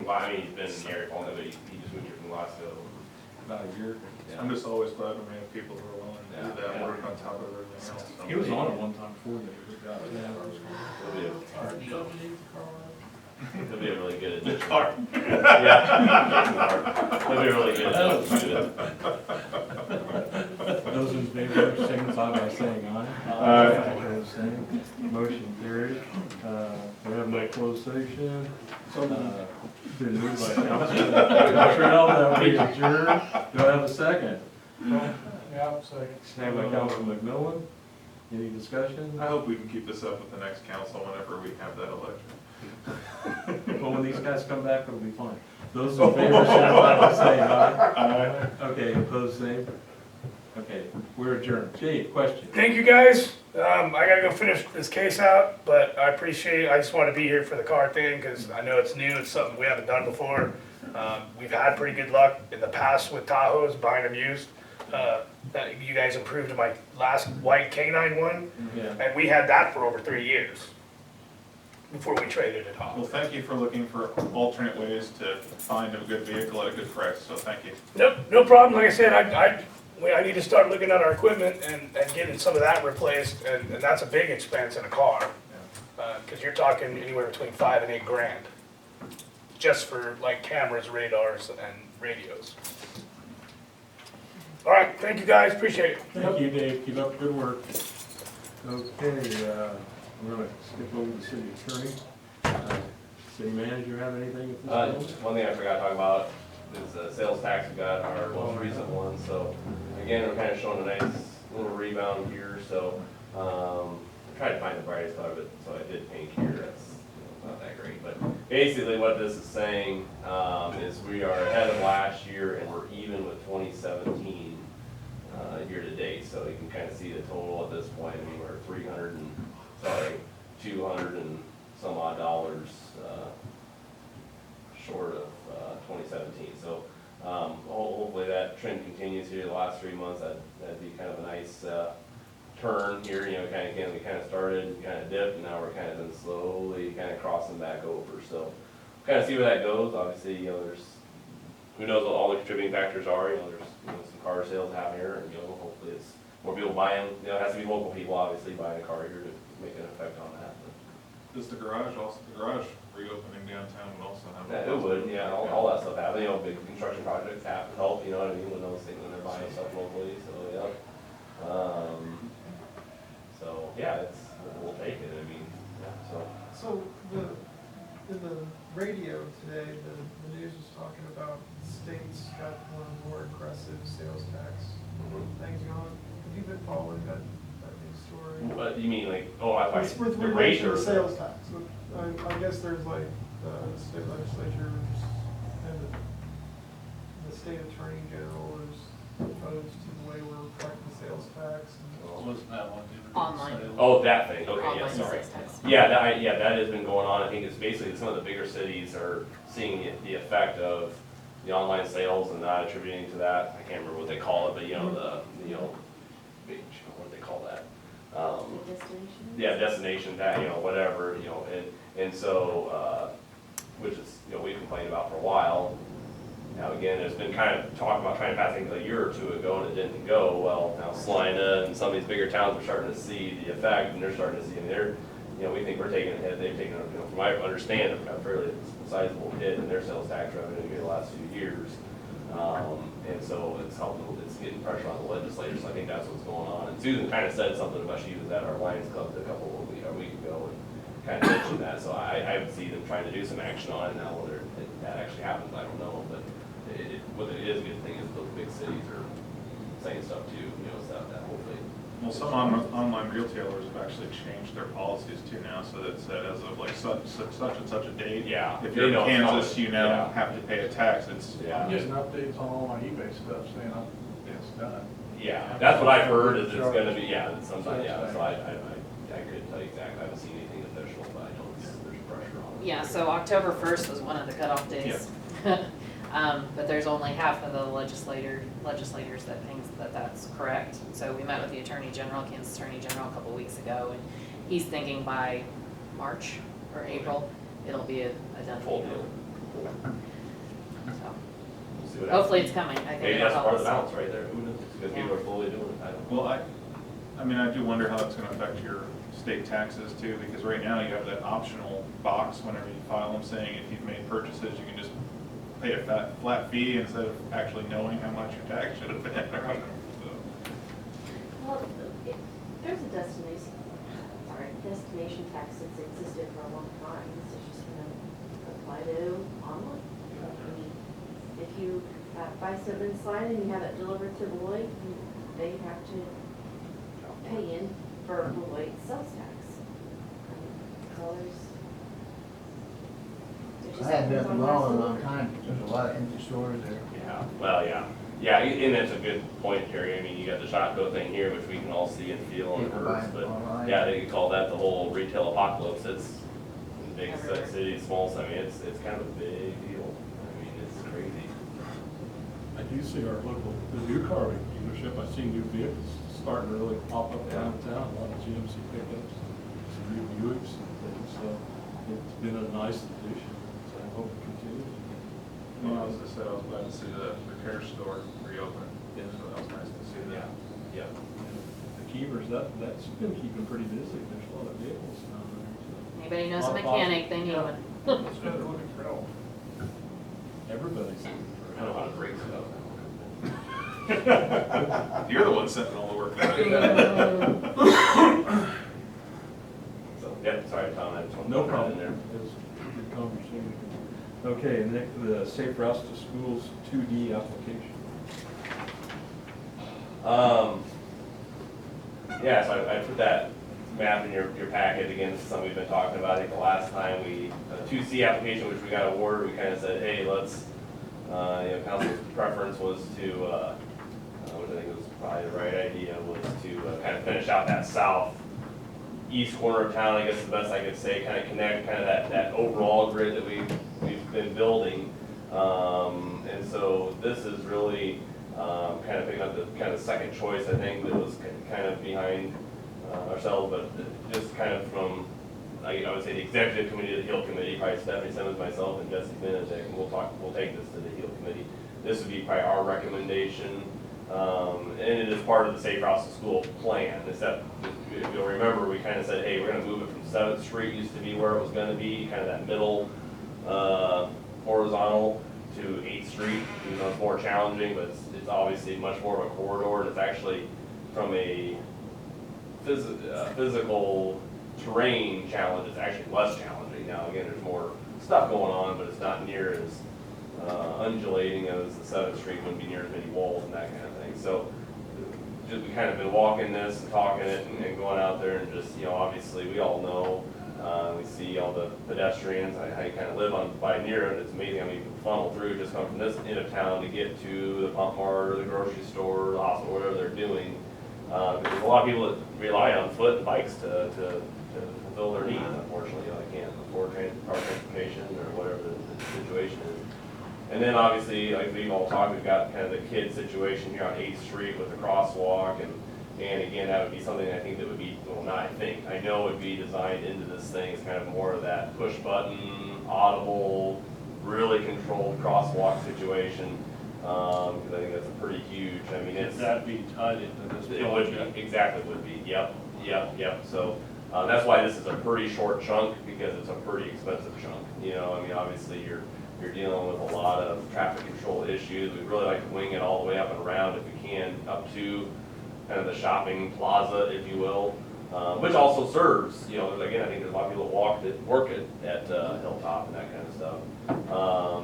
I mean, he's been here longer, but he just moved here from Glasgow. About a year. Yeah. I'm just always glad when we have people who are willing to do Yeah. that work on top of everything else. So. He was on it one time before that. He'll be a really good The addition. car. Yeah. He'll be really good Oh. addition to it. Those in favor, signify by saying aye. Aye. Opposed, same. Motion carried. We have no closed session. Been moved by Councilman Latrell that we adjourn. Do I have a second? Yeah, second. Second by Councilman McMillan. Any discussion? I hope we can keep this up with the next council whenever we have that election. Well, when these guys come back, it'll be fine. Those in favor, signify by saying aye. Aye. Okay, opposed, same. Okay, we're adjourned. Jay, question? Thank you, guys. I gotta go finish this case out, but I appreciate it. I just wanted to be here for the car thing, because I know it's new, it's something we haven't done before. We've had pretty good luck in the past with Tahoes, buying them used. You guys improved my last white K9 one, Yeah. and we had that for over 3 years before we traded it Well, off. thank you for looking for alternate ways to find a good vehicle at a good price, so thank you. Nope, no problem. Like I said, I need to start looking at our equipment and getting some of that replaced, and that's a big expense in a car. Because you're talking anywhere between $5,000 and $8,000, just for like cameras, radars, and radios. All right, thank you guys, appreciate it. Thank you, Dave. Keep up the good work. Okay, we're gonna skip over the city attorney. City manager have anything at this point? One thing I forgot to talk about is the sales tax. We got our most recent one, so again, we're kind of showing a nice little rebound here, so, I tried to find the brightest part of it, so I did pink here, that's not that great, but basically what this is saying, is we are ahead of last year and we're even with 2017, year to date, so you can kind of see the total at this point. I mean, we're 200 and some odd dollars, short of 2017. So hopefully that trend continues here the last 3 months. That'd be kind of a nice turn here. You know, we kind of started, kind of dipped, and now we're kind of been slowly kind of crossing back over. So kind of see where that goes. Obviously, you know, there's who knows what all the contributing factors are. You know, there's some car sales happening here, and hopefully it's more people buying. You know, it has to be local people obviously buying a car here to make an effect on that. Does the garage reopening downtown would also have? Yeah, it would, yeah, all that stuff happens, big construction projects have to help, you know what I mean, when those things, when they're buying stuff locally, so, yeah. So, yeah, we'll take it, I mean, yeah, so. So in the radio today, the news was talking about states got one more aggressive sales tax things going. Have you been following that news story? But you mean like, It's with the relation rate or? to sales tax. I guess there's like the state legislatures and the state attorney general is opposed to the way we're collecting the sales tax. Wasn't that one? Online. Oh, that thing, okay, yeah, Online sorry. sales tax. Yeah, that has been going on. I think it's basically some of the bigger cities are seeing the effect of the online sales and not attributing to that. I can't remember what they call it, but big, what do they call that? Yeah, destination, that, whatever, and so, which is, we've complained about for a while. Now, again, there's been kind of talk about trying to pass things a year or two ago, and it didn't go. Well, now Salina and some of these bigger towns are starting to see the effect, and they're starting to see, we think we're taking a hit. They've taken, from what I understand, a fairly sizable hit in their sales tax revenue here the last few years. And so it's helping, it's getting pressure on the legislators, so I think that's what's going on. And Susan kind of said something about, she was at our Lions Club a week ago, and kind of mentioned that, so I would see them trying to do some action on it now. Whether that actually happens, I don't know, but what it is a good thing is those big cities are saying stuff too, stuff that hopefully. Well, some online retailers have actually changed their policies too now, so that said as of like such and such a date. Yeah. If you're in Kansas, you now Yeah. have to pay a tax. Yeah. I'm getting updates on all my eBay stuff saying it's done. Yeah, that's what I've heard, is it's gonna be, that sometime, so I couldn't tell you exactly, I haven't seen anything official, but I know there's pressure on it. Yeah, so October 1st was one of the cutoff days. But there's only half of the legislators that thinks that that's correct. So we met with the Attorney General, Kansas Attorney General, a couple weeks ago, and he's thinking by March or April, it'll be a done Full deal. deal. see what happens. Hopefully it's coming, I think Maybe it'll that's part of help the us. balance right there, who knows, because people are slowly doing it, I don't know. Well, I mean, I do wonder how that's gonna affect your state taxes too, because right now you have that optional box whenever you file them saying if you've made purchases, you can just pay a flat fee instead of actually knowing how much your tax should have been. or whatever, so. Well, there's a destination tax that's existed for a long time, this is just gonna apply to online. I mean, if you buy something inside and you have it delivered to Beloit, they have to pay in for Beloit sales tax. So there's I haven't been at the mall in a long time, there's a lot of empty stores there. Yeah, well, yeah, and that's a good point, Terry, I mean, you got the Shotco thing here, which we can all see and feel and People hurts, buying but, online. yeah, they could call that the whole retail apocalypse, it's in big Everywhere. cities, small, I mean, it's kind of a big deal, I mean, it's crazy. I do see our local, the new car dealership, I see new vehicles starting to really pop up downtown, a lot of GMC pickups, some new Buicks and things, so it's been a nice addition, so I hope it continues. Well, as I said, I was glad to see the repair store reopen, Yeah. so that was nice to see that. Yeah, The Keevers, that's been keeping pretty busy, there's a lot of vehicles down there, so. Anybody knows a Lot of mechanic, they need Yeah. one. Let's go looking for help. Everybody's looking I know for how to break stuff. You're the one sending all the work done. So, yeah, sorry, Tom, I just wanted to No throw that problem. in there. It was a good conversation. Okay, next, the Safe Routes to Schools 2D application. Yeah, so I put that map in your packet again, this is something we've been talking about, I think the last time we, 2C application, which we got awarded, we kind of said, hey, let's, council's preference was to, which I think was probably the right idea, was to kind of finish out that southeast corner of town, I guess the best I could say, kind of connect kind of that overall grid that we've been building. And so this is really kind of picking up the kind of second choice, I think, that was kind of behind ourselves, but just kind of from, I would say the executive committee, the HEAL committee, probably Stephanie Simmons, myself, and Jesse Benedict, and we'll take this to the HEAL committee. This would be probably our recommendation, and it is part of the Safe Routes to School plan. Except, if you'll remember, we kind of said, hey, we're gonna move it from 7th Street, used to be where it was gonna be, kind of that middle, horizontal, to 8th Street, even though it's more challenging, but it's obviously much more of a corridor, and it's actually from a physical terrain challenge, it's actually less challenging. Now, again, there's more stuff going on, but it's not near as undulating as the 7th Street, wouldn't be near as many walls and that kind of thing. So, just we kind of been walking this and talking it and going out there and just, obviously, we all know, we see all the pedestrians, I kind of live by near it, it's amazing how many people funnel through, just come from this end of town to get to the pump mart or the grocery store, or the hospital, whatever they're doing. There's a lot of people that rely on foot and bikes to fulfill their needs, unfortunately, they can't afford car transportation or whatever the situation is. And then obviously, like we've all talked, we've got kind of the kid situation here on 8th Street with the crosswalk, and again, that would be something I think that would be, well, not I think, I know would be designed into this thing as kind of more of that push button, audible, really controlled crosswalk situation, because I think that's a pretty huge, I mean, it's. That'd be tied into this It would project. be, exactly would be, yep, so, that's why this is a pretty short chunk, because it's a pretty expensive chunk, I mean, obviously, you're dealing with a lot of traffic control issues, we'd really like to wing it all the way up and around if we can, up to kind of the shopping plaza, if you will, which also serves, again, I think there's a lot of people that work at Hilltop and that kind of stuff.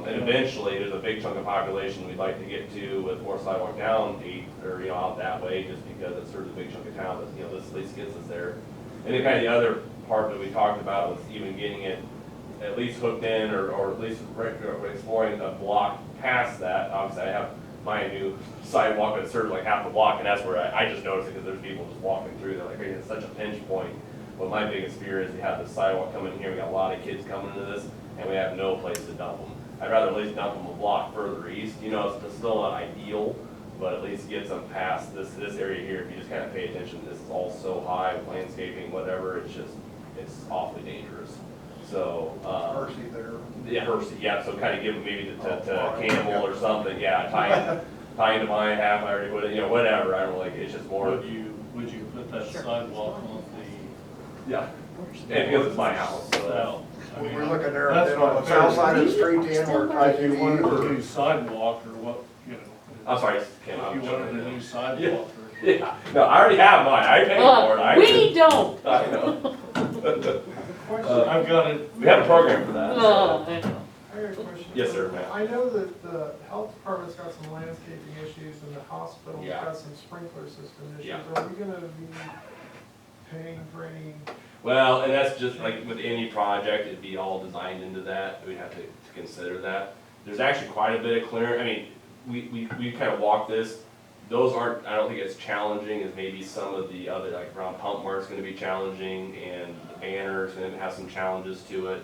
And eventually, there's a big chunk of population we'd like to get to with more sidewalk down 8th, or, out that way, just because it serves a big chunk of town, but, this at least gets us there. And then kind of the other part that we talked about was even getting it at least hooked in, or at least exploring a block past that. Obviously, I have my new sidewalk that serves like half the block, and that's where I just noticed it, because there's people just walking through, they're like, hey, it's such a pinch point. But my biggest fear is we have the sidewalk coming in here, we got a lot of kids coming into this, and we have no place to dump them. I'd rather at least dump them a block further east, it's still not ideal, but at least gets them past this area here. If you just kind of pay attention, this is all so high, landscaping, whatever, it's awfully dangerous. So, Mercy there. yeah, Hersey, yeah, so kind of give them maybe to Campbell or something, yeah, tie into my half, I already put it, you know, whatever, I don't know, like, it's just more. Would you put that Sure. sidewalk on Yeah, and because it's my house, the so. south? I mean, We're looking there, that's then what on I'm the south saying. side of the street, then we're trying If to you wanted to do do sidewalk or what, you know. I'm sorry, Kim, If I'm you wanted jumping to in. do sidewalk or. Yeah, no, I already have mine, I paid for it, I. We don't. I know. I've got it. We have a program for that. so. Oh, I got a question. Yes, sir, Matt. I know that the health department's got some landscaping issues and the hospital's Yeah. got some sprinkler system issues. Yeah. Are we gonna be paying for any? Well, and that's just like with any project, it'd be all designed into that, we'd have to consider that. There's actually quite a bit of clearance, I mean, we kind of walked this, those aren't, I don't think it's challenging as maybe some of the other, like around Pump Mart's gonna be challenging, and the banner's gonna have some challenges to it.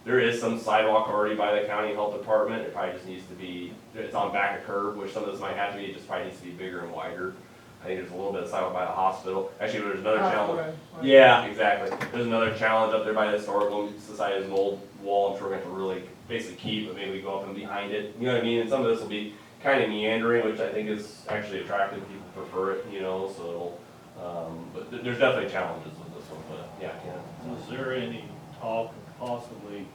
There is some sidewalk already by the county health department, it probably just needs to be, it's on back of curb, which some of this might have to be, it just probably needs to be bigger and wider. I think there's a little bit of sidewalk by the hospital, actually, there's another challenge. Halfway, like- Yeah, exactly. There's another challenge up there by the Historical Society, there's an old wall, I'm sure we're gonna have to really basically keep, but maybe we go up and behind it, you know what I mean? And some of this will be kind of meandering, which I think is actually attractive, people prefer it, you know, so it'll, but there's definitely challenges with this one, but yeah, Ken. Was there any talk of possibly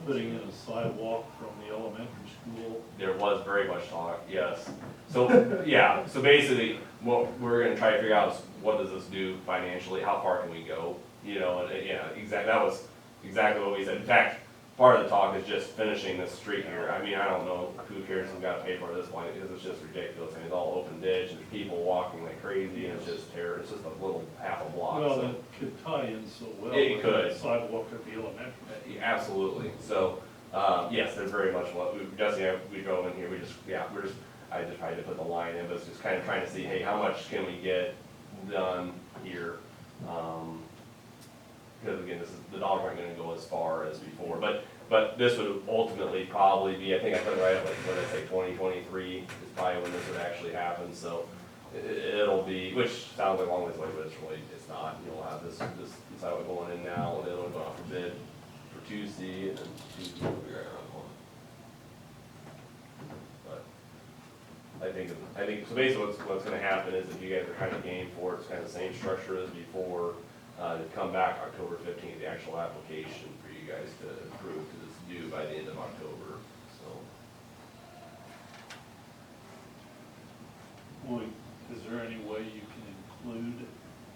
putting in a sidewalk from the elementary school? There was very much talk, yes. So, yeah, so basically, what we're gonna try to figure out is what does this do financially, how far can we go? You know, and, yeah, that was exactly what we said. In fact, part of the talk is just finishing this street here. I mean, I don't know who cares who's gotta pay for it at this point, because it's just ridiculous. I mean, it's all open ditch, and there's people walking like crazy, and it's just terror, it's just a little half a block, Well, so. it could tie in so well. It with could. the Sidewalk at the elementary. Yeah, absolutely. So, yes, they're very much what, we drove in here, I just tried to put the line in, but it's just kind of trying to see, hey, how much can we get done here? Because again, the dollars aren't gonna go as far as before, but this would ultimately probably be, I think I put it right at like, what did I say, 2023 is probably when this would actually happen, so it'll be, which sounds like a long ways away, but it's not. You'll have this sidewalk going in now, and it'll go out for bid for Tuesday, and then Tuesday will be right around the corner. But I think, so basically what's gonna happen is if you guys are kind of game for it, it's kind of the same structure as before, to come back October 15th, the actual application for you guys to approve, because it's due by the end of October, so. Boy, is there any way you can include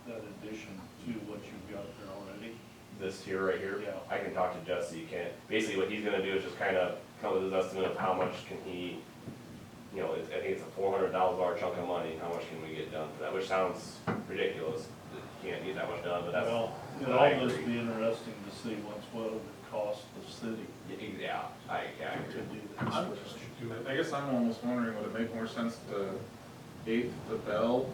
that addition to what you've got there already? This here, right here? Yeah. I can talk to Jesse, basically what he's gonna do is just kind of come with his estimate of how much can he, you know, I think it's a $400,000 chunk of money, how much can we get done for that, which sounds ridiculous, that you can't get that much done, but that's. Well, but it'll I just agree. be interesting to see what it would cost the city Yeah, I to agree. do that. I guess I'm almost wondering, would it make more sense to 8th to Bell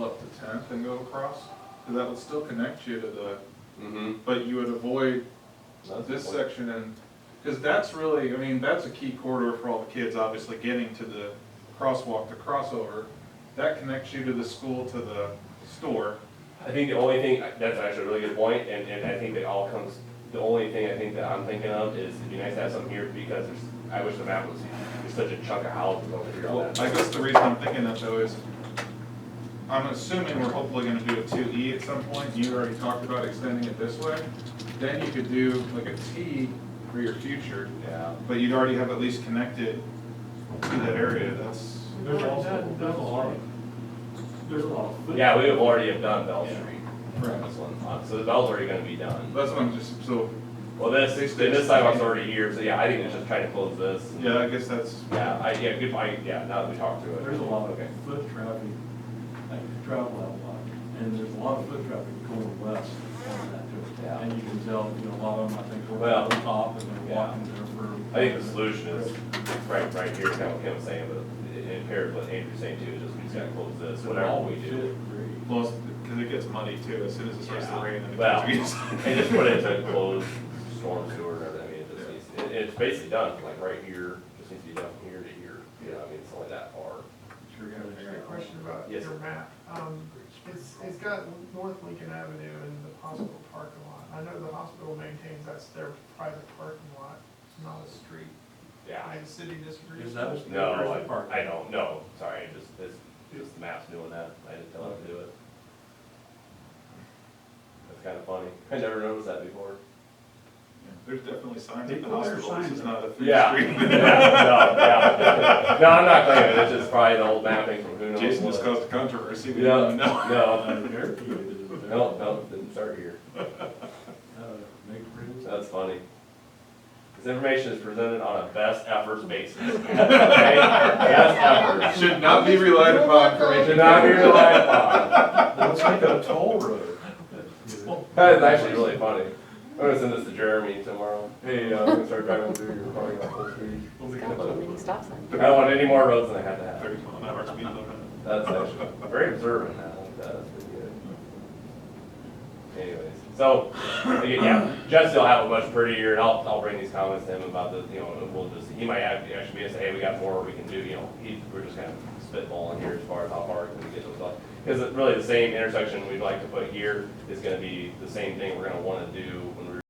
up to 10th and go across? Because that would still connect you to the, Mm-hmm. but you would avoid this section and, because that's really, I mean, that's a key corridor for all the kids, obviously, getting to the crosswalk, the crossover. That connects you to the school, to the store. I think the only thing, that's actually a really good point, and I think that all comes, the only thing I think that I'm thinking of is it'd be nice to have something here, because I wish the map was, there's such a chunk of houses over here on Well, that. I guess the reason I'm thinking that though is, I'm assuming we're hopefully gonna do a 2E at some point. You already talked about extending it this way. Then you could do like a T for your future, Yeah. but you'd already have at least connected to that area. That's, There's also, there's a lot of foot. Yeah, we have already have done Bell Yeah. Street. Right. This one, so the Bell's already gonna be done. that's what I'm just, so, Well, this sidewalk's already here, so yeah, I think it's just trying to close this. and- yeah, I guess that's, Yeah, good point, now that we talked through it. There's a lot of Okay. foot traffic, I travel that a lot, and there's a lot of foot traffic going west on that too. Yeah. And you can tell, you know, a lot of them, I think, are Well, on the top and they're yeah. walking there for. I think the solution is right here, kind of what Kim was saying, but it pairs with what Andrew's saying too, is just we just gotta close this, whatever we do. well, because it gets muddy too, as soon as it starts to Yeah. rain and the Well, kids and just put it to close storm sewer and everything, I mean, it just needs, it's basically done, like right here, just needs to be done from here to here, you know, I mean, it's only that far. Sure, I got a question about Yes, your sir. map. It's got North Lincoln Avenue and the hospital parking lot. I know the hospital maintains that's their private parking lot, it's not a street. Yeah. The city disagrees. Is that a street No, or is it park? I don't, no, sorry, it's just the map's doing that, I didn't tell it to do it. That's kinda funny, I never noticed that before. There's definitely signs at the People, there's hospital, this signs is not a food Yeah, street. yeah. No, I'm not claiming it, it's just probably the old mapping from who knows what. Jason just caused a controversy, we Yeah, didn't even know. no, no, didn't start here, that's funny. This information is presented on a best efforts basis. Okay? Best efforts. Should not be relied upon for Should making. not be relied upon. Looks like a toll road. That is actually really funny. I'm gonna send this to Jeremy tomorrow. Hey, I'm gonna start driving through your parking lot full speed. It's got a little mini stop sign. I don't want any more roads than I have to have. 30-mile-an-hour speed limit. That's actually very observant now. That's pretty good. Anyways, so, again, yeah, Jesse will have a much prettier, and I'll bring these comments to him about the, you know, we'll just, he might actually be able to say, hey, we got more we can do, you know, we're just kind of spitballing here as far as how hard can we get those up. Because really the same intersection we'd like to put here is gonna be the same thing we're gonna wanna do when we